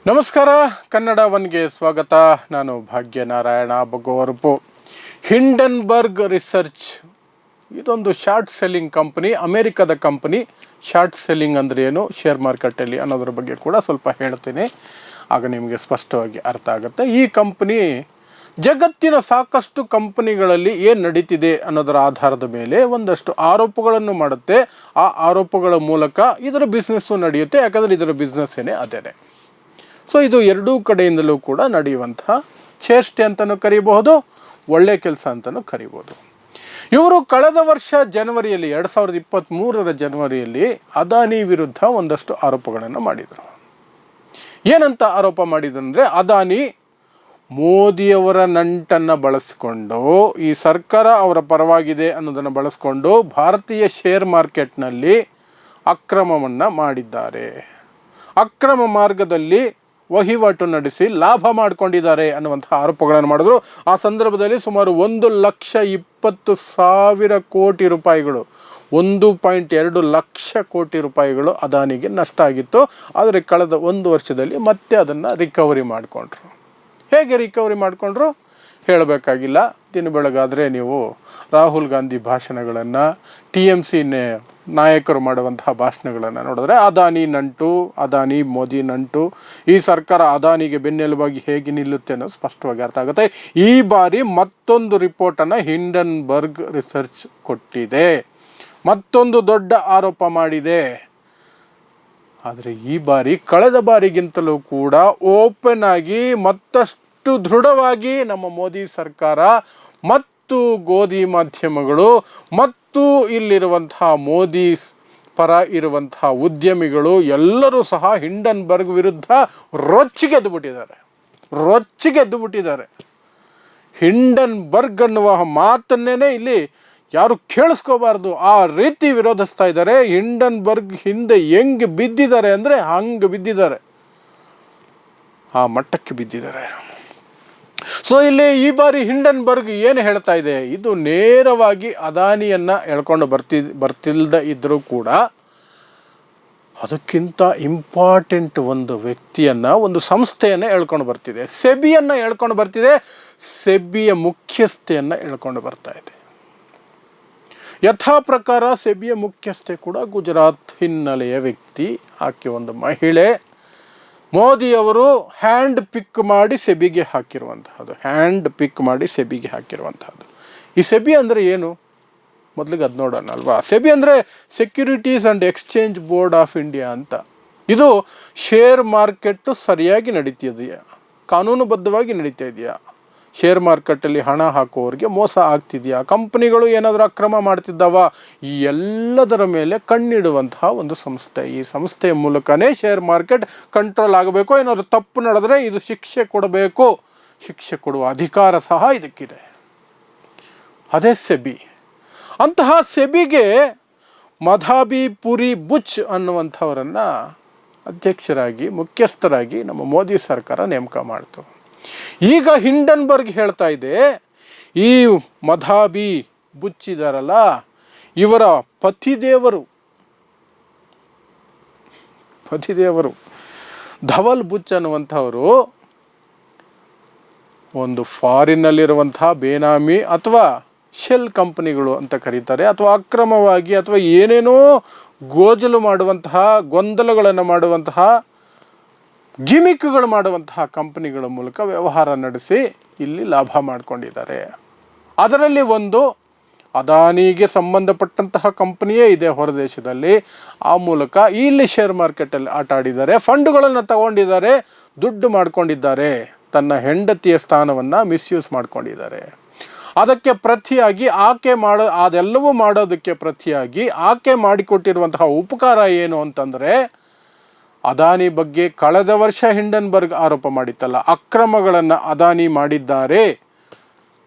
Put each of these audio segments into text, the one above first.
ನಮಸ್ಕಾರ, ಕನ್ನಡ ಒನ್ಗೆ ಸ್ವಾಗತ. ನಾನು ಭಾಗ್ಯನಾರಾಯಣ ಬಗೋವರ್ಪು. ಹಿಂಡನ್ಬರ್ಗ್ ರಿಸರ್ಚ್ ಇದೊಂದು ಶಾರ್ಟ್ ಸೆಲ್ಲಿಂಗ್ ಕಂಪನಿ, ಅಮೇರಿಕದ ಕಂಪನಿ. ಶಾರ್ಟ್ ಸೆಲ್ಲಿಂಗ್ ಅಂದರೆ ಏನು, ಶೇರ್ ಮಾರ್ಕೆಟಲ್ಲಿ ಅನ್ನೋದ್ರ ಬಗ್ಗೆ ಕೂಡ ಸ್ವಲ್ಪ ಹೇಳ್ತೀನಿ, ಆಗ ನಿಮಗೆ ಸ್ಪಷ್ಟವಾಗಿ ಅರ್ಥ ಆಗುತ್ತೆ. ಈ ಕಂಪನಿ ಜಗತ್ತಿನ ಸಾಕಷ್ಟು ಕಂಪನಿಗಳಲ್ಲಿ ಏನು ನಡೀತಿದೆ ಅನ್ನೋದರ ಆಧಾರದ ಮೇಲೆ ಒಂದಷ್ಟು ಆರೋಪಗಳನ್ನು ಮಾಡುತ್ತೆ. ಆ ಆರೋಪಗಳ ಮೂಲಕ ಇದರ ಬಿಸ್ನೆಸ್ಸು ನಡೆಯುತ್ತೆ, ಯಾಕಂದರೆ ಇದರ ಬಿಸ್ನೆಸ್ ಅದೇನೆ. ಸೊ ಇದು ಎರಡೂ ಕಡೆಯಿಂದಲೂ ಕೂಡ ನಡೆಯುವಂತಹ ಚೇಷ್ಟೆ ಅಂತಲೂ ಕರೀಬಹುದು, ಒಳ್ಳೆ ಕೆಲಸ ಅಂತಲೂ ಕರೀಬೋದು. ಇವರು ಕಳೆದ ವರ್ಷ ಜನವರಿಯಲ್ಲಿ 2023 ಜನವರಿಯಲ್ಲಿ ಅದಾನಿ ವಿರುದ್ಧ ಒಂದಷ್ಟು ಆರೋಪಗಳನ್ನು ಮಾಡಿದರು. ಏನಂತ ಆರೋಪ ಮಾಡಿದ್ರು ಅಂದರೆ, ಅದಾನಿ ಮೋದಿಯವರ ನಂಟನ್ನು ಬಳಸಿಕೊಂಡು, ಈ ಸರ್ಕಾರ ಅವರ ಪರವಾಗಿದೆ ಅನ್ನೋದನ್ನು ಬಳಸಿಕೊಂಡು ಭಾರತೀಯ ಶೇರ್ ಮಾರ್ಕೆಟ್ನಲ್ಲಿ ಅಕ್ರಮವನ್ನು ಮಾಡಿದ್ದಾರೆ, ಅಕ್ರಮ ಮಾರ್ಗದಲ್ಲಿ ವಹಿವಾಟು ನಡೆಸಿ ಲಾಭ ಮಾಡಿಕೊಂಡಿದ್ದಾರೆ ಅನ್ನುವಂತಹ ಆರೋಪಗಳನ್ನು ಮಾಡಿದ್ರು. ಆ ಸಂದರ್ಭದಲ್ಲಿ ಸುಮಾರು 1,20,000 ಕೋಟಿ ರೂಪಾಯಿಗಳು, 1.2 ಲಕ್ಷ ಕೋಟಿ ರೂಪಾಯಿಗಳು ಅದಾನಿಗೆ ನಷ್ಟ ಆಗಿತ್ತು. ಆದರೆ ಕಳೆದ ಒಂದು ವರ್ಷದಲ್ಲಿ ಮತ್ತೆ ಅದನ್ನು ರಿಕವರಿ ಮಾಡಿಕೊಂಡ್ರು. ಹೇಗೆ ರಿಕವರಿ ಮಾಡಿಕೊಂಡ್ರು ಹೇಳಬೇಕಾಗಿಲ್ಲ. ದಿನ ಬೆಳಗಾದರೆ ನೀವು ರಾಹುಲ್ ಗಾಂಧಿ ಭಾಷಣಗಳನ್ನು, TMC ನಾಯಕರು ಮಾಡುವಂತಹ ಭಾಷಣಗಳನ್ನು ನೋಡಿದ್ರೆ ಅದಾನಿ ನಂಟು, ಅದಾನಿ ಮೋದಿ ನಂಟು, ಈ ಸರ್ಕಾರ ಅದಾನಿಗೆ ಬೆನ್ನೆಲುಬಾಗಿ ಹೇಗೆ ನಿಲ್ಲುತ್ತೆ ಅನ್ನೋದು ಸ್ಪಷ್ಟವಾಗಿ ಅರ್ಥ ಆಗುತ್ತೆ. ಈ ಬಾರಿ ಮತ್ತೊಂದು ರಿಪೋರ್ಟನ್ನು ಹಿಂಡನ್ಬರ್ಗ್ ರಿಸರ್ಚ್ ಕೊಟ್ಟಿದೆ, ಮತ್ತೊಂದು ದೊಡ್ಡ ಆರೋಪ ಮಾಡಿದೆ. ಆದರೆ ಈ ಬಾರಿ ಕಳೆದ ಬಾರಿಗಿಂತಲೂ ಕೂಡ ಓಪನ್ ಆಗಿ ಮತ್ತಷ್ಟು ದೃಢವಾಗಿ ನಮ್ಮ ಮೋದಿ ಸರ್ಕಾರ ಮತ್ತು ಗೋಧಿ ಮಾಧ್ಯಮಗಳು ಮತ್ತು ಇಲ್ಲಿರುವಂತಹ ಮೋದಿ ಪರ ಇರುವಂತಹ ಉದ್ಯಮಿಗಳು ಎಲ್ಲರೂ ಸಹ ಹಿಂಡನ್ಬರ್ಗ್ ವಿರುದ್ಧ ರೊಚ್ಚಿಗೆದ್ದು ಬಿಟ್ಟಿದ್ದಾರೆ. ಹಿಂಡನ್ಬರ್ಗ್ ಅನ್ನುವ ಮಾತನ್ನೇ ಇಲ್ಲಿ ಯಾರು ಕೇಳಿಸ್ಕೋಬಾರ್ದು, ಆ ರೀತಿ ವಿರೋಧಿಸ್ತಾ ಇದ್ದಾರೆ. ಹಿಂಡನ್ಬರ್ಗ್ ಹಿಂದೆ ಹೆಂಗೆ ಬಿದ್ದಿದ್ದಾರೆ ಅಂದರೆ ಹಂಗೆ ಬಿದ್ದಿದ್ದಾರೆ, ಆ ಮಟ್ಟಕ್ಕೆ ಬಿದ್ದಿದ್ದಾರೆ. ಸೊ ಇಲ್ಲಿ ಈ ಬಾರಿ ಹಿಂಡನ್ಬರ್ಗ್ ಏನು ಹೇಳ್ತಾ ಇದೆ, ಇದು ನೇರವಾಗಿ ಅದಾನಿಯನ್ನು ಎಳ್ಕೊಂಡು ಬರ್ತಿಲ್ದ ಇದ್ದರೂ ಕೂಡ ಅದಕ್ಕಿಂತ ಇಂಪಾರ್ಟೆಂಟ್ ಒಂದು ವ್ಯಕ್ತಿಯನ್ನು, ಒಂದು ಸಂಸ್ಥೆಯನ್ನು ಎಳ್ಕೊಂಡು ಬರ್ತಿದೆ. ಸೆಬಿಯನ್ನು ಎಳ್ಕೊಂಡು ಬರ್ತಿದೆ, ಸೆಬಿಯ ಮುಖ್ಯಸ್ಥೆಯನ್ನು ಎಳ್ಕೊಂಡು ಬರ್ತಾ ಇದೆ. ಯಥಾ ಪ್ರಕಾರ ಸೆಬಿಯ ಮುಖ್ಯಸ್ಥೆ ಕೂಡ ಗುಜರಾತ್ ಹಿನ್ನೆಲೆಯ ವ್ಯಕ್ತಿ, ಆಕೆ ಒಂದು ಮಹಿಳೆ. ಮೋದಿಯವರು ಹ್ಯಾಂಡ್ ಪಿಕ್ ಮಾಡಿ ಸೆಬಿಗೆ ಹಾಕಿರುವಂತಹದ್ದು. ಈ ಸೆಬಿ ಅಂದರೆ ಏನು, ಮೊದಲಿಗೆ ಅದು ನೋಡೋಣ ಅಲ್ವಾ. ಸೆಬಿ ಅಂದರೆ securities and exchange board of India ಅಂತ. ಇದು ಶೇರ್ ಮಾರ್ಕೆಟ್ಟು ಸರಿಯಾಗಿ ನಡೀತಿದೆಯಾ, ಕಾನೂನುಬದ್ಧವಾಗಿ ನಡೀತಾ ಇದೆಯಾ, ಶೇರ್ ಮಾರ್ಕೆಟಲ್ಲಿ ಹಣ ಹಾಕುವವರಿಗೆ ಮೋಸ ಆಗ್ತಿದೆಯಾ, ಕಂಪನಿಗಳು ಏನಾದರೂ ಅಕ್ರಮ ಮಾಡ್ತಿದ್ದಾವ, ಈ ಎಲ್ಲದರ ಮೇಲೆ ಕಣ್ಣಿಡುವಂತಹ ಒಂದು ಸಂಸ್ಥೆ. ಈ ಸಂಸ್ಥೆಯ ಮೂಲಕನೇ ಶೇರ್ ಮಾರ್ಕೆಟ್ ಕಂಟ್ರೋಲ್ ಆಗಬೇಕು. ಏನಾದರೂ ತಪ್ಪು ನಡೆದರೆ ಇದು ಶಿಕ್ಷೆ ಕೊಡಬೇಕು, ಶಿಕ್ಷೆ ಕೊಡುವ ಅಧಿಕಾರ ಸಹ ಇದಕ್ಕಿದೆ. ಅದೇ ಸೆಬಿ. ಅಂತಹ ಸೆಬಿಗೆ ಮಧಾಬಿ ಪುರಿ ಬುಚ್ ಅನ್ನುವಂಥವರನ್ನು ಅಧ್ಯಕ್ಷರಾಗಿ, ಮುಖ್ಯಸ್ಥರಾಗಿ ನಮ್ಮ ಮೋದಿ ಸರ್ಕಾರ ನೇಮಕ ಮಾಡ್ತು. ಈಗ ಹಿಂಡನ್ಬರ್ಗ್ ಹೇಳ್ತಾ ಇದೆ, ಈ ಮಧಾಬಿ ಬುಚ್ ಇದಾರಲ್ಲ, ಇವರ ಪತಿದೇವರು ಧವಲ್ ಬುಚ್ ಅನ್ನುವಂಥವರು ಒಂದು ಫಾರಿನ್ನಲ್ಲಿರುವಂತಹ ಬೇನಾಮಿ ಅಥವಾ ಶೆಲ್ ಕಂಪನಿಗಳು ಅಂತ ಕರೀತಾರೆ, ಅಥವಾ ಅಕ್ರಮವಾಗಿ ಅಥವಾ ಏನೇನೋ ಗೋಜಲು ಮಾಡುವಂತಹ, ಗೊಂದಲಗಳನ್ನು ಮಾಡುವಂತಹ, ಗಿಮಿಕ್ಗಳು ಮಾಡುವಂತಹ ಕಂಪನಿಗಳ ಮೂಲಕ ವ್ಯವಹಾರ ನಡೆಸಿ ಇಲ್ಲಿ ಲಾಭ ಮಾಡಿಕೊಂಡಿದ್ದಾರೆ. ಅದರಲ್ಲಿ ಒಂದು ಅದಾನಿಗೆ ಸಂಬಂಧಪಟ್ಟಂತಹ ಕಂಪನಿಯೇ ಇದೆ ಹೊರದೇಶದಲ್ಲಿ. ಆ ಮೂಲಕ ಇಲ್ಲಿ ಶೇರ್ ಮಾರ್ಕೆಟಲ್ಲಿ ಆಟ ಆಡಿದ್ದಾರೆ, ಫಂಡುಗಳನ್ನು ತಗೊಂಡಿದ್ದಾರೆ, ದುಡ್ಡು ಮಾಡಿಕೊಂಡಿದ್ದಾರೆ, ತನ್ನ ಹೆಂಡತಿಯ ಸ್ಥಾನವನ್ನು ಮಿಸ್ಯೂಸ್ ಮಾಡಿಕೊಂಡಿದ್ದಾರೆ. ಅದಕ್ಕೆ ಪ್ರತಿಯಾಗಿ ಅದೆಲ್ಲವೂ ಮಾಡೋದಕ್ಕೆ ಪ್ರತಿಯಾಗಿ ಆಕೆ ಮಾಡಿಕೊಟ್ಟಿರುವಂತಹ ಉಪಕಾರ ಏನು ಅಂತಂದರೆ, ಅದಾನಿ ಬಗ್ಗೆ ಕಳೆದ ವರ್ಷ ಹಿಂಡನ್ಬರ್ಗ್ ಆರೋಪ ಮಾಡಿತ್ತಲ್ಲ, ಅಕ್ರಮಗಳನ್ನು ಅದಾನಿ ಮಾಡಿದ್ದಾರೆ,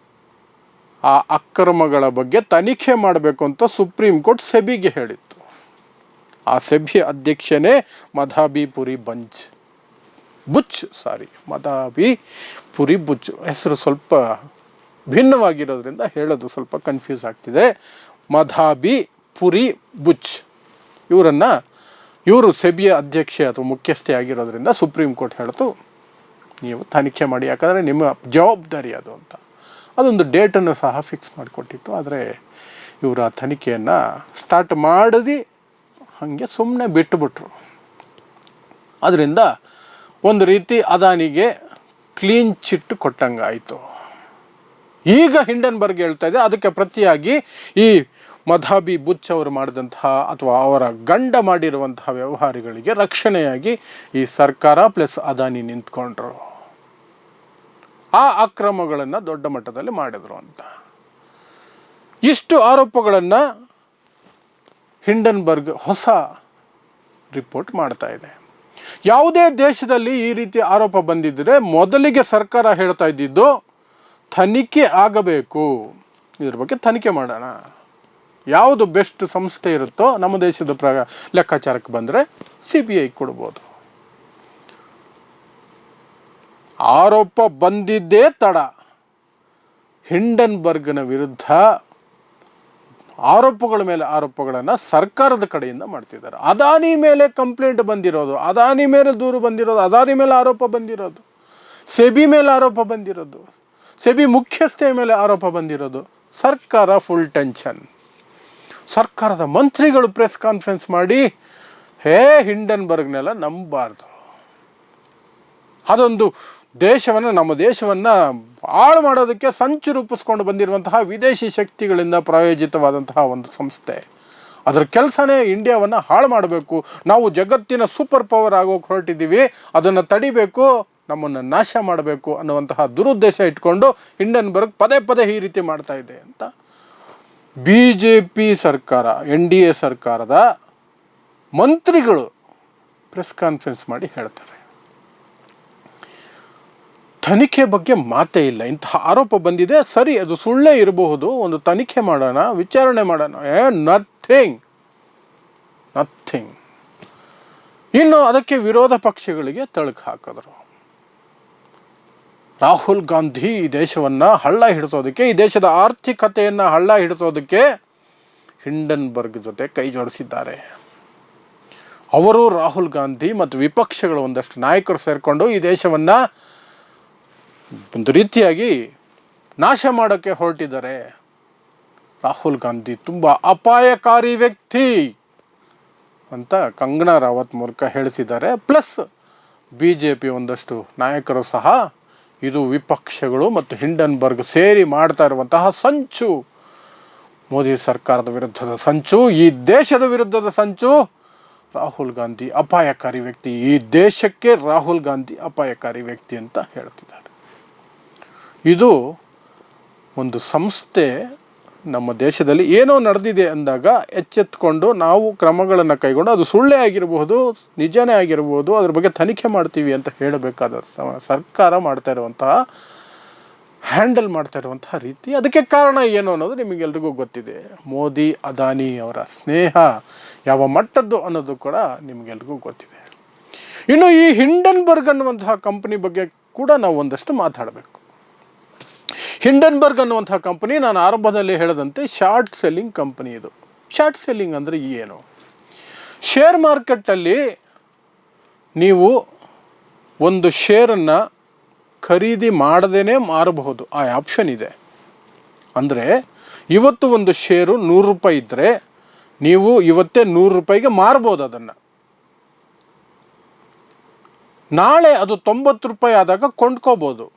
ಆ ಅಕ್ರಮಗಳ ಬಗ್ಗೆ ತನಿಖೆ ಮಾಡಬೇಕು ಅಂತ ಸುಪ್ರೀಂ ಕೋರ್ಟ್ ಸೆಬಿಗೆ ಹೇಳಿತ್ತು. ಆ ಸೆಬಿ ಅಧ್ಯಕ್ಷನೇ ಮಧಾಬಿ ಪುರಿ ಬುಚ್. ಹೆಸರು ಸ್ವಲ್ಪ ಭಿನ್ನವಾಗಿರೋದ್ರಿಂದ ಹೇಳೋದು ಸ್ವಲ್ಪ ಕನ್ಫ್ಯೂಸ್ ಆಗ್ತಿದೆ. ಮಧಾಬಿ ಪುರಿ ಬುಚ್ ಇವರನ್ನು ಇವರು ಸೆಬಿಯ ಅಧ್ಯಕ್ಷೆ ಅಥವಾ ಮುಖ್ಯಸ್ಥೆ ಆಗಿರೋದ್ರಿಂದ ಸುಪ್ರೀಂ ಕೋರ್ಟ್ ಹೇಳ್ತು ನೀವು ತನಿಖೆ ಮಾಡಿ, ಯಾಕಂದರೆ ನಿಮ್ಮ ಜವಾಬ್ದಾರಿ ಅದು ಅಂತ. ಅದೊಂದು ಡೇಟನ್ನು ಸಹ ಫಿಕ್ಸ್ ಮಾಡಿಕೊಟ್ಟಿತ್ತು. ಆದರೆ ಇವರು ಆ ತನಿಖೆಯನ್ನು ಸ್ಟಾರ್ಟ್ ಮಾಡದೆ ಹಾಗೆ ಸುಮ್ಮನೆ ಬಿಟ್ಟುಬಿಟ್ರು. ಅದರಿಂದ ಒಂದು ರೀತಿ ಅದಾನಿಗೆ ಕ್ಲೀನ್ ಚಿಟ್ ಕೊಟ್ಟಂಗೆ ಆಯಿತು. ಈಗ ಹಿಂಡನ್ಬರ್ಗ್ ಹೇಳ್ತಾ ಇದೆ ಅದಕ್ಕೆ ಪ್ರತಿಯಾಗಿ ಈ ಮಧಾಬಿ ಬುಚ್ ಅವರು ಮಾಡಿದಂತಹ ಅಥವಾ ಅವರ ಗಂಡ ಮಾಡಿರುವಂತಹ ವ್ಯವಹಾರಗಳಿಗೆ ರಕ್ಷಣೆಯಾಗಿ ಈ ಸರ್ಕಾರ ಪ್ಲಸ್ ಅದಾನಿ ನಿಂತ್ಕೊಂಡ್ರು. ಆ ಅಕ್ರಮಗಳನ್ನು ದೊಡ್ಡ ಮಟ್ಟದಲ್ಲಿ ಮಾಡಿದ್ರು ಅಂತ. ಇಷ್ಟು ಆರೋಪಗಳನ್ನು ಹಿಂಡನ್ಬರ್ಗ್ ಹೊಸ ರಿಪೋರ್ಟ್ ಮಾಡ್ತಾ ಇದೆ. ಯಾವುದೇ ದೇಶದಲ್ಲಿ ಈ ರೀತಿ ಆರೋಪ ಬಂದಿದ್ದರೆ ಮೊದಲಿಗೆ ಸರ್ಕಾರ ಹೇಳ್ತಾ ಇದ್ದಿದ್ದು ತನಿಖೆ ಆಗಬೇಕು, ಇದ್ರ ಬಗ್ಗೆ ತನಿಖೆ ಮಾಡೋಣ, ಯಾವುದು ಬೆಸ್ಟ್ ಸಂಸ್ಥೆ ಇರುತ್ತೋ ನಮ್ಮ ದೇಶದ ಲೆಕ್ಕಾಚಾರಕ್ಕೆ ಬಂದರೆ CBI ಕೊಡ್ಬೋದು. ಆರೋಪ ಬಂದಿದ್ದೇ ತಡ. ಹಿಂಡನ್ಬರ್ಗ್ನ ವಿರುದ್ಧ ಆರೋಪಗಳ ಮೇಲೆ ಆರೋಪಗಳನ್ನು ಸರ್ಕಾರದ ಕಡೆಯಿಂದ ಮಾಡ್ತಿದ್ದಾರೆ. ಅದಾನಿ ಮೇಲೆ ಕಂಪ್ಲೇಂಟ್ ಬಂದಿರೋದು, ಅದಾನಿ ಮೇಲೆ ದೂರು ಬಂದಿರೋದು, ಅದಾನಿ ಮೇಲೆ ಆರೋಪ ಬಂದಿರೋದು, ಸೆಬಿ ಮೇಲೆ ಆರೋಪ ಬಂದಿರೋದು, ಸೆಬಿ ಮುಖ್ಯಸ್ಥೆ ಮೇಲೆ ಆರೋಪ ಬಂದಿರೋದು. ಸರ್ಕಾರ ಫುಲ್ ಟೆನ್ಷನ್. ಸರ್ಕಾರದ ಮಂತ್ರಿಗಳು ಪ್ರೆಸ್ ಕಾನ್ಫರೆನ್ಸ್ ಮಾಡಿ ಹಿಂಡನ್ಬರ್ಗ್ನೆಲ್ಲ ನಂಬಬಾರ್ದು, ಅದೊಂದು ದೇಶವನ್ನು ನಮ್ಮ ದೇಶವನ್ನು ಹಾಳು ಮಾಡೋದಕ್ಕೆ ಸಂಚು ರೂಪಿಸ್ಕೊಂಡು ಬಂದಿರುವಂತಹ ವಿದೇಶಿ ಶಕ್ತಿಗಳಿಂದ ಪ್ರಾಯೋಜಿತವಾದಂತಹ ಒಂದು ಸಂಸ್ಥೆ. ಅದರ ಕೆಲಸನೇ ಇಂಡಿಯಾವನ್ನು ಹಾಳು ಮಾಡಬೇಕು, ನಾವು ಜಗತ್ತಿನ ಸೂಪರ್ ಪವರ್ ಆಗೋಕೆ ಹೊರಟಿದ್ದೀವಿ, ಅದನ್ನು ತಡಿಬೇಕು, ನಮ್ಮನ್ನು ನಾಶ ಮಾಡಬೇಕು ಅನ್ನುವಂತಹ ದುರುದ್ದೇಶ ಇಟ್ಕೊಂಡು ಹಿಂಡನ್ಬರ್ಗ್ ಪದೇ ಪದೇ ಈ ರೀತಿ ಮಾಡ್ತಾ ಇದೆ ಅಂತ BJP ಸರ್ಕಾರ, NDA ಸರ್ಕಾರದ ಮಂತ್ರಿಗಳು ಪ್ರೆಸ್ ಕಾನ್ಫರೆನ್ಸ್ ಮಾಡಿ ಹೇಳ್ತಾರೆ. ತನಿಖೆ ಬಗ್ಗೆ ಮಾತೇ ಇಲ್ಲ. ಇಂತಹ ಆರೋಪ ಬಂದಿದೆ, ಸರಿ ಅದು ಸುಳ್ಳೇ ಇರಬಹುದು, ಒಂದು ತನಿಖೆ ಮಾಡೋಣ, ವಿಚಾರಣೆ ಮಾಡೋಣ. ನಥಿಂಗ್. ಇನ್ನು ಅದಕ್ಕೆ ವಿರೋಧ ಪಕ್ಷಗಳಿಗೆ ತಳುಕು ಹಾಕಿದ್ರು. ರಾಹುಲ್ ಗಾಂಧಿ ಈ ದೇಶವನ್ನು ಹಳ್ಳ ಹಿಡಿಸೋದಕ್ಕೆ, ಈ ದೇಶದ ಆರ್ಥಿಕತೆಯನ್ನು ಹಳ್ಳ ಹಿಡಿಸೋದಕ್ಕೆ ಹಿಂಡನ್ಬರ್ಗ್ ಜೊತೆ ಕೈ ಜೋಡಿಸಿದ್ದಾರೆ. ಅವರು ರಾಹುಲ್ ಗಾಂಧಿ ಮತ್ತು ವಿಪಕ್ಷಗಳ ಒಂದಷ್ಟು ನಾಯಕರು ಸೇರಿಕೊಂಡು ಈ ದೇಶವನ್ನು ಒಂದು ರೀತಿಯಾಗಿ ನಾಶ ಮಾಡೋಕ್ಕೆ ಹೊರಟಿದ್ದಾರೆ. ರಾಹುಲ್ ಗಾಂಧಿ ತುಂಬ ಅಪಾಯಕಾರಿ ವ್ಯಕ್ತಿ ಅಂತ ಕಂಗನಾ ರಾವತ್ ಮೂಲಕ ಹೇಳಿಸಿದ್ದಾರೆ. ಪ್ಲಸ್ BJP ಒಂದಷ್ಟು ನಾಯಕರು ಸಹ ಇದು ವಿಪಕ್ಷಗಳು ಮತ್ತು ಹಿಂಡನ್ಬರ್ಗ್ ಸೇರಿ ಮಾಡ್ತಾ ಇರುವಂತಹ ಸಂಚು, ಮೋದಿ ಸರ್ಕಾರದ ವಿರುದ್ಧದ ಸಂಚು, ಈ ದೇಶದ ವಿರುದ್ಧದ ಸಂಚು. ರಾಹುಲ್ ಗಾಂಧಿ ಅಪಾಯಕಾರಿ ವ್ಯಕ್ತಿ, ಈ ದೇಶಕ್ಕೆ ರಾಹುಲ್ ಗಾಂಧಿ ಅಪಾಯಕಾರಿ ವ್ಯಕ್ತಿ ಅಂತ ಹೇಳ್ತಿದ್ದಾರೆ. ಇದು ಒಂದು ಸಂಸ್ಥೆ ನಮ್ಮ ದೇಶದಲ್ಲಿ ಏನೋ ನಡೆದಿದೆ ಅಂದಾಗ ಎಚ್ಚೆತ್ತುಕೊಂಡು ನಾವು ಕ್ರಮಗಳನ್ನು ಕೈಗೊಂಡು, ಅದು ಸುಳ್ಳೇ ಆಗಿರಬಹುದು, ನಿಜನೇ ಆಗಿರಬಹುದು, ಅದ್ರ ಬಗ್ಗೆ ತನಿಖೆ ಮಾಡ್ತೀವಿ ಅಂತ ಹೇಳಬೇಕಾದ ಸರ್ಕಾರ ಮಾಡ್ತಾ ಇರುವಂತಹ ಹ್ಯಾಂಡಲ್ ಮಾಡ್ತಾ ಇರುವಂತಹ ರೀತಿ. ಅದಕ್ಕೆ ಕಾರಣ ಏನು ಅನ್ನೋದು ನಿಮಗೆಲ್ರಿಗೂ ಗೊತ್ತಿದೆ. ಮೋದಿ ಅದಾನಿ ಅವರ ಸ್ನೇಹ ಯಾವ ಮಟ್ಟದ್ದು ಅನ್ನೋದು ಕೂಡ ನಿಮಗೆಲ್ರಿಗೂ ಗೊತ್ತಿದೆ. ಇನ್ನು ಈ ಹಿಂಡನ್ಬರ್ಗ್ ಅನ್ನುವಂತಹ ಕಂಪನಿ ಬಗ್ಗೆ ಕೂಡ ನಾವು ಒಂದಷ್ಟು ಮಾತಾಡಬೇಕು. ಹಿಂಡನ್ಬರ್ಗ್ ಅನ್ನುವಂತಹ ಕಂಪನಿ, ನಾನು ಆರಂಭದಲ್ಲಿ ಹೇಳಿದಂತೆ ಶಾರ್ಟ್ ಸೆಲ್ಲಿಂಗ್ ಕಂಪನಿ. ಇದು ಶಾರ್ಟ್ ಸೆಲ್ಲಿಂಗ್ ಅಂದರೆ ಏನು? ಶೇರ್ ಮಾರ್ಕೆಟಲ್ಲಿ ನೀವು ಒಂದು ಶೇರನ್ನು ಖರೀದಿ ಮಾಡದೇ ಮಾರಬಹುದು, ಆ ಆಪ್ಷನ್ ಇದೆ. ಅಂದರೆ ಇವತ್ತು ಒಂದು ಶೇರು 100 ರೂಪಾಯಿ ಇದ್ದರೆ ನೀವು ಇವತ್ತೇ 100 ರೂಪಾಯಿಗೆ ಮಾರ್ಬೋದು ಅದನ್ನು. ನಾಳೆ ಅದು 90 ರೂಪಾಯಿ ಆದಾಗ ಕೊಂಡ್ಕೋಬೋದು.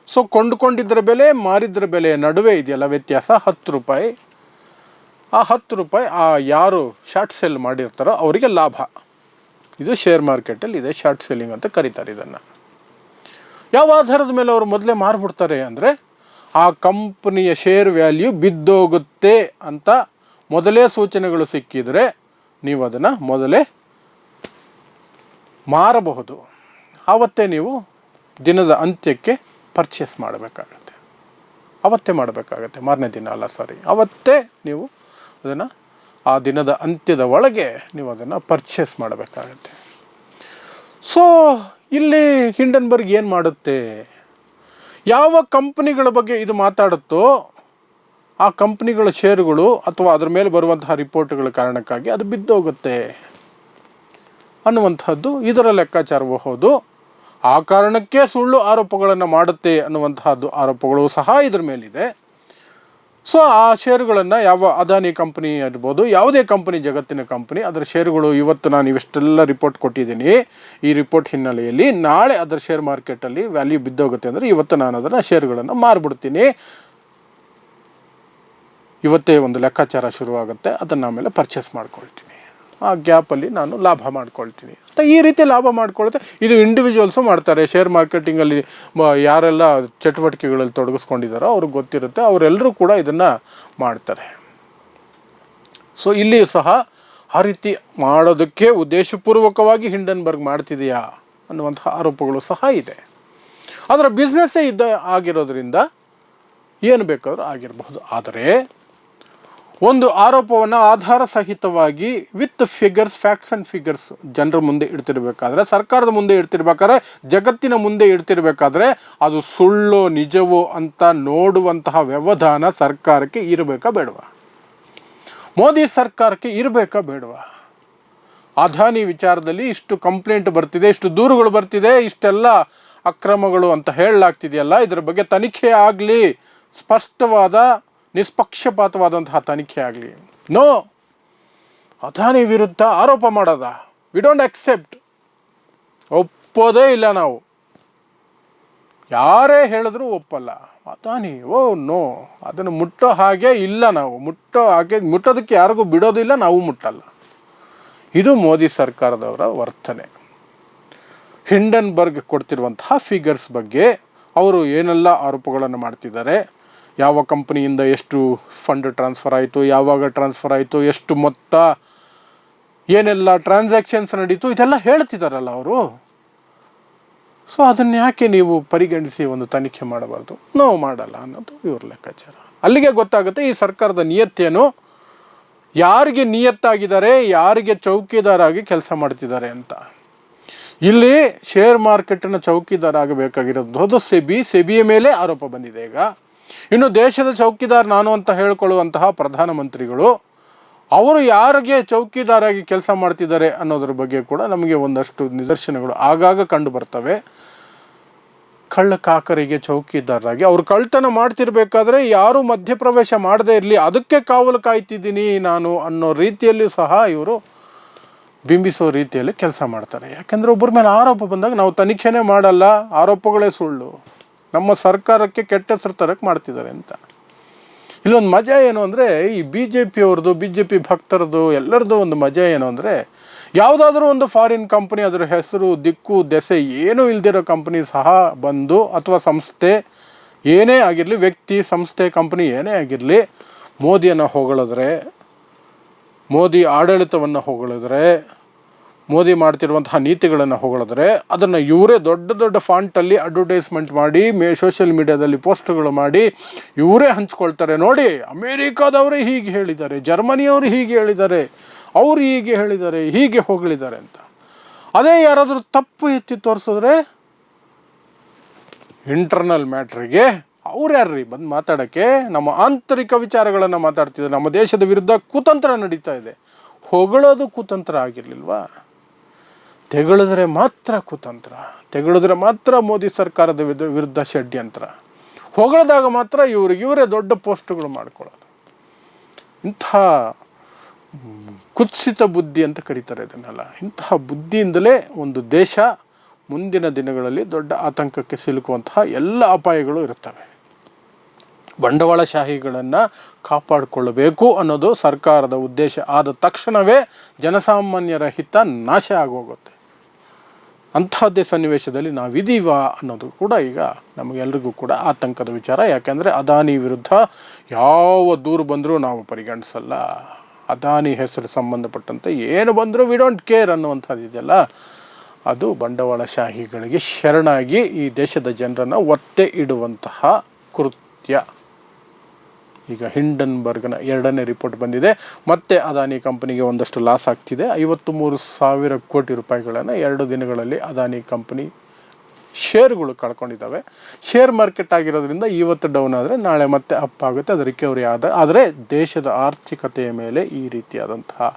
ಸೊ ಕೊಂಡ್ಕೊಂಡಿದ್ದರ ಬೆಲೆ, ಮಾರಿದ್ರ ಬೆಲೆಯ ನಡುವೆ ಇದೆಯಲ್ಲ ವ್ಯತ್ಯಾಸ, 10 ರೂಪಾಯಿ. ಆ 10 ರೂಪಾಯಿ ಯಾರು ಶಾರ್ಟ್ ಸೆಲ್ ಮಾಡಿರ್ತಾರೋ ಅವರಿಗೆ ಲಾಭ. ಇದು ಶೇರ್ ಮಾರ್ಕೆಟಲ್ಲಿ ಇದೆ, ಶಾರ್ಟ್ ಸೆಲ್ಲಿಂಗ್ ಅಂತ ಕರೀತಾರೆ ಇದನ್ನು. ಯಾವ ಆಧಾರದ ಮೇಲೆ ಅವರು ಮೊದಲೇ ಮಾರ್ಬಿಡ್ತಾರೆ ಅಂದರೆ, ಆ ಕಂಪನಿಯ ಶೇರ್ ವ್ಯಾಲ್ಯೂ ಬಿದ್ದೋಗುತ್ತೆ ಅಂತ ಮೊದಲೇ ಸೂಚನೆಗಳು ಸಿಕ್ಕಿದರೆ ನೀವು ಅದನ್ನು ಮೊದಲೇ ಮಾರಬಹುದು. ಆವತ್ತೇ ನೀವು ದಿನದ ಅಂತ್ಯಕ್ಕೆ ಪರ್ಚೇಸ್ ಮಾಡಬೇಕಾಗತ್ತೆ. ಅವತ್ತೇ ಮಾಡಬೇಕಾಗತ್ತೆ, ಮಾರನೇ ದಿನ ಅಲ್ಲ, ಅವತ್ತೇ ನೀವು ಅದನ್ನು ಆ ದಿನದ ಅಂತ್ಯದ ಒಳಗೆ ನೀವು ಅದನ್ನು ಪರ್ಚೇಸ್ ಮಾಡಬೇಕಾಗತ್ತೆ. ಸೊ ಇಲ್ಲಿ ಹಿಂಡನ್ಬರ್ಗ್ ಏನು ಮಾಡುತ್ತೆ, ಯಾವ ಕಂಪ್ನಿಗಳ ಬಗ್ಗೆ ಇದು ಮಾತಾಡುತ್ತೋ ಆ ಕಂಪ್ನಿಗಳ ಶೇರುಗಳು ಅಥವಾ ಅದರ ಮೇಲೆ ಬರುವಂತಹ ರಿಪೋರ್ಟ್ಗಳ ಕಾರಣಕ್ಕಾಗಿ ಅದು ಬಿದ್ದೋಗುತ್ತೆ. ಅನ್ನುವಂಥದ್ದು ಇದರ ಲೆಕ್ಕಾಚಾರವೂ ಹೌದು. ಆ ಕಾರಣಕ್ಕೆ ಸುಳ್ಳು ಆರೋಪಗಳನ್ನು ಮಾಡುತ್ತೆ ಅನ್ನುವಂತಹದ್ದು ಆರೋಪಗಳು ಸಹ ಇದ್ರ ಮೇಲಿದೆ. ಸೊ ಆ ಷೇರುಗಳನ್ನು ಯಾವ ಅದಾನಿ ಕಂಪನಿ ಇರ್ಬೋದು, ಯಾವುದೇ ಕಂಪನಿ, ಜಗತ್ತಿನ ಕಂಪನಿ, ಅದರ ಷೇರುಗಳು ಇವತ್ತು ನಾನು ಇವೆಷ್ಟೆಲ್ಲ ರಿಪೋರ್ಟ್ ಕೊಟ್ಟಿದ್ದೀನಿ. ಈ ರಿಪೋರ್ಟ್ ಹಿನ್ನೆಲೆಯಲ್ಲಿ ನಾಳೆ ಅದರ ಶೇರ್ ಮಾರ್ಕೆಟಲ್ಲಿ ವ್ಯಾಲ್ಯೂ ಬಿದ್ದೋಗುತ್ತೆ ಅಂದರೆ ಇವತ್ತು ನಾನು ಅದನ್ನು ಷೇರುಗಳನ್ನು ಮಾರಿಬಿಡ್ತೀನಿ. ಇವತ್ತೇ ಒಂದು ಲೆಕ್ಕಾಚಾರ ಶುರುವಾಗುತ್ತೆ, ಅದನ್ನು ಆಮೇಲೆ ಪರ್ಚೇಸ್ ಮಾಡ್ಕೊಳ್ತೀನಿ. ಆ ಗ್ಯಾಪಲ್ಲಿ ನಾನು ಲಾಭ ಮಾಡ್ಕೊಳ್ತೀನಿ ಅಂತ ಈ ರೀತಿ ಲಾಭ ಮಾಡ್ಕೊಳುತ್ತೆ. ಇದು ಇಂಡಿವಿಜುವಲ್ಸು ಮಾಡ್ತಾರೆ. ಶೇರ್ ಮಾರ್ಕೆಟಿಂಗಲ್ಲಿ ಯಾರೆಲ್ಲ ಚಟುವಟಿಕೆಗಳಲ್ಲಿ ತೊಡಗಿಸ್ಕೊಂಡಿದ್ದಾರೋ ಅವ್ರಿಗೆ ಗೊತ್ತಿರುತ್ತೆ, ಅವರೆಲ್ಲರೂ ಕೂಡ ಇದನ್ನು ಮಾಡ್ತಾರೆ. ಸೊ ಇಲ್ಲಿಯೂ ಸಹ ಆ ರೀತಿ ಮಾಡೋದಕ್ಕೆ ಉದ್ದೇಶಪೂರ್ವಕವಾಗಿ ಹಿಂಡನ್ಬರ್ಗ್ ಮಾಡ್ತಿದೆಯಾ ಅನ್ನುವಂತಹ ಆರೋಪಗಳು ಸಹ ಇದೆ. ಅದರ ಬಿಸ್ನೆಸ್ಸೇ ಆಗಿರೋದ್ರಿಂದ ಏನು ಬೇಕಾದರೂ ಆಗಿರಬಹುದು. ಆದರೆ ಒಂದು ಆರೋಪವನ್ನು ಆಧಾರ ಸಹಿತವಾಗಿ with figures, facts and figures ಜನರ ಮುಂದೆ ಇಡ್ತಿರ್ಬೇಕಾದ್ರೆ, ಸರ್ಕಾರದ ಮುಂದೆ ಇಡ್ತಿರ್ಬೇಕಾದ್ರೆ, ಜಗತ್ತಿನ ಮುಂದೆ ಇಡ್ತಿರ್ಬೇಕಾದ್ರೆ ಅದು ಸುಳ್ಳೋ ನಿಜವೋ ಅಂತ ನೋಡುವಂತಹ ವ್ಯವಧಾನ ಸರ್ಕಾರಕ್ಕೆ ಇರಬೇಕಾ ಬೇಡವಾ? ಮೋದಿ ಸರ್ಕಾರಕ್ಕೆ ಇರಬೇಕಾ ಬೇಡವಾ? ಅದಾನಿ ವಿಚಾರದಲ್ಲಿ ಇಷ್ಟು ಕಂಪ್ಲೇಂಟ್ ಬರ್ತಿದೆ, ಇಷ್ಟು ದೂರುಗಳು ಬರ್ತಿದೆ, ಇಷ್ಟೆಲ್ಲ ಅಕ್ರಮಗಳು ಅಂತ ಹೇಳಲಾಗ್ತಿದೆಯಲ್ಲ, ಇದರ ಬಗ್ಗೆ ತನಿಖೆ ಆಗಲಿ, ಸ್ಪಷ್ಟವಾದ ನಿಷ್ಪಕ್ಷಪಾತವಾದಂತಹ ತನಿಖೆ ಆಗಲಿ. ನೋ, ಅದಾನಿ ವಿರುದ್ಧ ಆರೋಪ ಮಾಡೋದ ವಿ ಡೋಂಟ್ ಅಕ್ಸೆಪ್ಟ್, ಒಪ್ಪೋದೇ ಇಲ್ಲ ನಾವು. ಯಾರೇ ಹೇಳಿದ್ರು ಒಪ್ಪಲ್ಲ. ಅದಾನಿ ನೋ, ಅದನ್ನು ಮುಟ್ಟೋ ಹಾಗೆ ಇಲ್ಲ, ನಾವು ಮುಟ್ಟೋದಕ್ಕೆ ಯಾರಿಗೂ ಬಿಡೋದಿಲ್ಲ, ನಾವು ಮುಟ್ಟಲ್ಲ. ಇದು ಮೋದಿ ಸರ್ಕಾರದವರ ವರ್ತನೆ. ಹಿಂಡನ್ಬರ್ಗ್ ಕೊಡ್ತಿರುವಂತಹ ಫಿಗರ್ಸ್ ಬಗ್ಗೆ ಅವರು ಏನೆಲ್ಲ ಆರೋಪಗಳನ್ನು ಮಾಡ್ತಿದ್ದಾರೆ, ಯಾವ ಕಂಪನಿಯಿಂದ ಎಷ್ಟು ಫಂಡ್ ಟ್ರಾನ್ಸ್ಫರ್ ಆಯಿತು, ಯಾವಾಗ ಟ್ರಾನ್ಸ್ಫರ್ ಆಯಿತು, ಎಷ್ಟು ಮೊತ್ತ, ಏನೆಲ್ಲ ಟ್ರಾನ್ಸಾಕ್ಷನ್ಸ್ ನಡೀತು, ಇದೆಲ್ಲ ಹೇಳ್ತಿದ್ದಾರಲ್ಲ ಅವರು. ಸೊ ಅದನ್ನು ಯಾಕೆ ನೀವು ಪರಿಗಣಿಸಿ ಒಂದು ತನಿಖೆ ಮಾಡಬಾರ್ದು? ನಾವು ಮಾಡಲ್ಲ ಅನ್ನೋದು ಇವ್ರ ಲೆಕ್ಕಾಚಾರ. ಅಲ್ಲಿಗೆ ಗೊತ್ತಾಗುತ್ತೆ ಈ ಸರ್ಕಾರದ ನಿಯತ್ತೇನು, ಯಾರಿಗೆ ನಿಯತ್ತಾಗಿದ್ದಾರೆ, ಯಾರಿಗೆ ಚೌಕಿದಾರಾಗಿ ಕೆಲಸ ಮಾಡ್ತಿದ್ದಾರೆ ಅಂತ. ಇಲ್ಲಿ ಶೇರ್ ಮಾರ್ಕೆಟಿನ ಚೌಕಿದಾರ ಆಗಬೇಕಾಗಿರೋದು ಸೆಬಿಯ ಮೇಲೆ ಆರೋಪ ಬಂದಿದೆ. ಈಗ ಇನ್ನು ದೇಶದ ಚೌಕಿದಾರ್ ನಾನು ಅಂತ ಹೇಳ್ಕೊಳ್ಳುವಂತಹ ಪ್ರಧಾನಮಂತ್ರಿಗಳು, ಅವರು ಯಾರಿಗೆ ಚೌಕಿದಾರಾಗಿ ಕೆಲಸ ಮಾಡ್ತಿದ್ದಾರೆ ಅನ್ನೋದ್ರ ಬಗ್ಗೆ ಕೂಡ ನಮಗೆ ಒಂದಷ್ಟು ನಿದರ್ಶನಗಳು ಆಗಾಗ ಕಂಡು ಬರ್ತವೆ. ಕಳ್ಳಕಾಕರಿಗೆ ಚೌಕಿದಾರರಾಗಿ ಅವರು ಕಳ್ತನ ಮಾಡ್ತಿರ್ಬೇಕಾದ್ರೆ ಯಾರು ಮಧ್ಯಪ್ರವೇಶ ಮಾಡದೇ ಇರಲಿ, ಅದಕ್ಕೆ ಕಾವಲು ಕಾಯ್ತಿದ್ದೀನಿ ನಾನು ಅನ್ನೋ ರೀತಿಯಲ್ಲಿ ಸಹ ಇವರು ಬಿಂಬಿಸೋ ರೀತಿಯಲ್ಲಿ ಕೆಲಸ ಮಾಡ್ತಾರೆ. ಯಾಕೆಂದರೆ ಒಬ್ಬರ ಮೇಲೆ ಆರೋಪ ಬಂದಾಗ ನಾವು ತನಿಖೆನೇ ಮಾಡಲ್ಲ, ಆರೋಪಗಳೇ ಸುಳ್ಳು, ನಮ್ಮ ಸರ್ಕಾರಕ್ಕೆ ಕೆಟ್ಟ ಹೆಸರು ತರಕ್ಕೆ ಮಾಡ್ತಿದ್ದಾರೆ ಅಂತ. ಇಲ್ಲೊಂದು ಮಜಾ ಏನು ಅಂದರೆ, ಈ BJP BJP ಭಕ್ತರದು ಎಲ್ಲರದ್ದು ಒಂದು ಮಜಾ ಏನು ಅಂದರೆ, ಯಾವುದಾದ್ರೂ ಒಂದು ಫಾರಿನ್ ಕಂಪನಿ, ಅದರ ಹೆಸರು ದಿಕ್ಕು ದೆಸೆ ಏನೂ ಇಲ್ದಿರೋ ಕಂಪನಿ ಸಹ ಬಂದು, ಅಥವಾ ಸಂಸ್ಥೆ ಏನೇ ಆಗಿರಲಿ, ವ್ಯಕ್ತಿ, ಸಂಸ್ಥೆ, ಕಂಪನಿ ಏನೇ ಆಗಿರಲಿ, ಮೋದಿಯನ್ನು ಹೊಗಳಿದ್ರೆ, ಮೋದಿ ಆಡಳಿತವನ್ನು ಹೊಗಳಿದ್ರೆ, ಮೋದಿ ಮಾಡ್ತಿರುವಂತಹ ನೀತಿಗಳನ್ನು ಹೊಗಳಿದ್ರೆ, ಅದನ್ನು ಇವರೇ ದೊಡ್ಡ ದೊಡ್ಡ ಫಾಂಟಲ್ಲಿ ಅಡ್ವರ್ಟೈಸ್ಮೆಂಟ್ ಮಾಡಿ, ಸೋಷಿಯಲ್ ಮೀಡಿಯಾದಲ್ಲಿ ಪೋಸ್ಟ್ಗಳು ಮಾಡಿ ಇವರೇ ಹಂಚ್ಕೊಳ್ತಾರೆ. ನೋಡಿ, ಅಮೇರಿಕಾದವರೇ ಹೀಗೆ ಹೇಳಿದ್ದಾರೆ, ಜರ್ಮನಿಯವರು ಹೀಗೆ ಹೇಳಿದ್ದಾರೆ, ಅವರು ಹೀಗೆ ಹೇಳಿದ್ದಾರೆ, ಹೀಗೆ ಹೊಗಳಿದ್ದಾರೆ ಅಂತ. ಅದೇ ಯಾರಾದರೂ ತಪ್ಪು ಎತ್ತಿ ತೋರಿಸಿದ್ರೆ ಇಂಟರ್ನಲ್ ಮ್ಯಾಟ್ರಿಗೆ ಅವ್ರು ಯಾರ್ರೀ ಬಂದು ಮಾತಾಡೋಕ್ಕೆ? ನಮ್ಮ ಆಂತರಿಕ ವಿಚಾರಗಳನ್ನು ಮಾತಾಡ್ತಿದ್ದಾರೆ. ನಮ್ಮ ದೇಶದ ವಿರುದ್ಧ ಕುತಂತ್ರ ನಡೀತಾ ಇದೆ. ಹೊಗಳೋದು ಕುತಂತ್ರ ಆಗಿರಲಿಲ್ವಾ? ತೆಗಳಿದ್ರೆ ಮಾತ್ರ ಕುತಂತ್ರ, ತೆಗಳಿದ್ರೆ ಮಾತ್ರ ಮೋದಿ ಸರ್ಕಾರದ ವಿರುದ್ಧ ಷಡ್ಯಂತ್ರ, ಹೊಗಳಿದಾಗ ಮಾತ್ರ ಇವರೇ ದೊಡ್ಡ ಪೋಸ್ಟ್ಗಳು ಮಾಡ್ಕೊಳ್ಳೋದು. ಇಂಥ ಕುತ್ಸಿತ ಬುದ್ಧಿ ಅಂತ ಕರೀತಾರೆ ಇದನ್ನೆಲ್ಲ. ಇಂತಹ ಬುದ್ಧಿಯಿಂದಲೇ ಒಂದು ದೇಶ ಮುಂದಿನ ದಿನಗಳಲ್ಲಿ ದೊಡ್ಡ ಆತಂಕಕ್ಕೆ ಸಿಲುಕುವಂತಹ ಎಲ್ಲ ಅಪಾಯಗಳು ಇರುತ್ತವೆ. ಬಂಡವಾಳಶಾಹಿಗಳನ್ನು ಕಾಪಾಡಿಕೊಳ್ಳಬೇಕು ಅನ್ನೋದು ಸರ್ಕಾರದ ಉದ್ದೇಶ ಆದ ತಕ್ಷಣವೇ ಜನಸಾಮಾನ್ಯರ ಹಿತ ನಾಶ ಆಗೋಗುತ್ತೆ. ಅಂಥದ್ದೇ ಸನ್ನಿವೇಶದಲ್ಲಿ ನಾವಿದ್ದೀವ ಅನ್ನೋದು ಕೂಡ ಈಗ ನಮಗೆಲ್ರಿಗೂ ಕೂಡ ಆತಂಕದ ವಿಚಾರ. ಯಾಕೆಂದರೆ ಅದಾನಿ ವಿರುದ್ಧ ಯಾವ ದೂರು ಬಂದರೂ ನಾವು ಪರಿಗಣಿಸಲ್ಲ. ಅದಾನಿ ಹೆಸರು ಸಂಬಂಧಪಟ್ಟಂತೆ ಏನು ಬಂದರೂ ವಿ ಡೋಂಟ್ ಕೇರ್ ಅನ್ನುವಂಥದ್ದು ಇದೆಯಲ್ಲ, ಅದು ಬಂಡವಾಳಶಾಹಿಗಳಿಗೆ ಶರಣಾಗಿ ಈ ದೇಶದ ಜನರನ್ನು ಒತ್ತೆ ಇಡುವಂತಹ ಕೃತ್ಯ. ಈಗ ಹಿಂಡನ್ಬರ್ಗ್ನ 2ನೇ ರಿಪೋರ್ಟ್ ಬಂದಿದೆ. ಮತ್ತೆ ಅದಾನಿ ಕಂಪನಿಗೆ ಒಂದಷ್ಟು ಲಾಸ್ ಆಗ್ತಿದೆ. 53,000 ಕೋಟಿ ರೂಪಾಯಿಗಳನ್ನು 2 ದಿನಗಳಲ್ಲಿ ಅದಾನಿ ಕಂಪನಿ ಶೇರುಗಳು ಕಳ್ಕೊಂಡಿದ್ದಾವೆ. ಶೇರ್ ಮಾರ್ಕೆಟ್ ಆಗಿರೋದ್ರಿಂದ ಇವತ್ತು ಡೌನ್ ಆದರೆ ನಾಳೆ ಮತ್ತೆ ಅಪ್ ಆಗುತ್ತೆ, ಅದು ರಿಕವರಿ ಆದರೆ ದೇಶದ ಆರ್ಥಿಕತೆಯ ಮೇಲೆ ಈ ರೀತಿಯಾದಂತಹ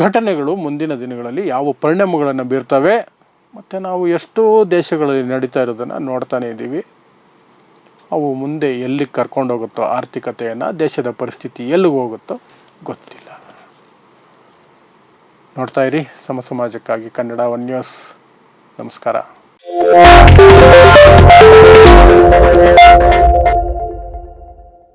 ಘಟನೆಗಳು ಮುಂದಿನ ದಿನಗಳಲ್ಲಿ ಯಾವ ಪರಿಣಾಮಗಳನ್ನು ಬೀರ್ತವೆ, ಮತ್ತು ನಾವು ಎಷ್ಟೋ ದೇಶಗಳಲ್ಲಿ ನಡೀತಾ ಇರೋದನ್ನು ನೋಡ್ತಾನೆ ಇದ್ದೀವಿ. ಅವು ಮುಂದೆ ಎಲ್ಲಿಗೆ ಕರ್ಕೊಂಡೋಗುತ್ತೋ ಆರ್ಥಿಕತೆಯನ್ನು, ದೇಶದ ಪರಿಸ್ಥಿತಿ ಎಲ್ಲಿಗೆ ಹೋಗುತ್ತೋ ಗೊತ್ತಿಲ್ಲ. ನೋಡ್ತಾ ಇರಿ ಸಮಾಜಕ್ಕಾಗಿ ಕನ್ನಡ ಒನ್ ನ್ಯೂಸ್. ನಮಸ್ಕಾರ.